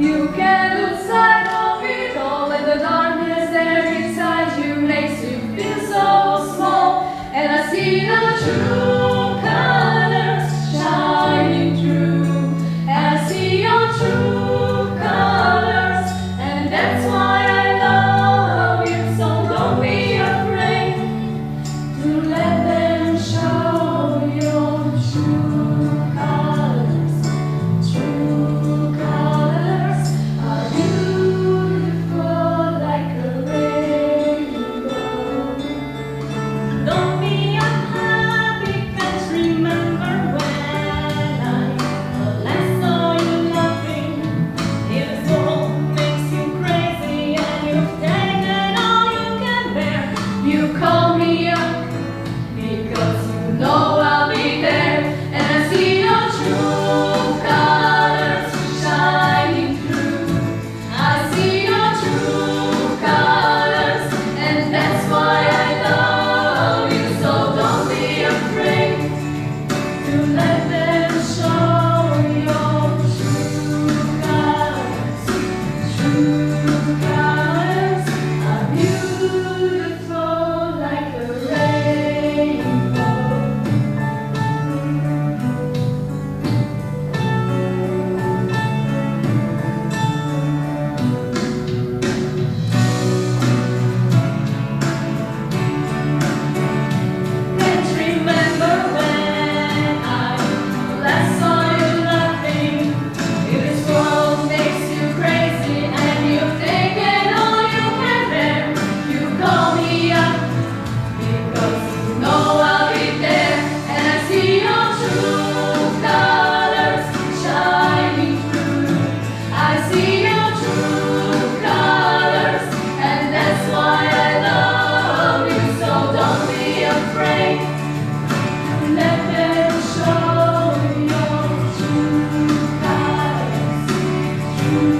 You can lose sight of it all, and the darkness there inside you makes you feel so small. And I see the true colors shining through, and I see your true colors, and that's why I love you. So don't be afraid to let them show your true colors. True colors are beautiful like a rainbow. Don't be unhappy, 'cause remember when I last saw you laughing. If this world makes you crazy and you've taken all you can bear, You call me up because you know I'll be there, and I see your true colors shining through. I see your true colors, and that's why I love you. So don't be afraid to let them show your true colors. True colors are beautiful like a rainbow. can't remember when I last saw you laughing. If this world makes you crazy and you've taken all you can bear, you call me up because you know I'll be there, and I see your true colors shining through. I see your true colors, and that's why I love you. So don't be afraid to let them show your true colors. True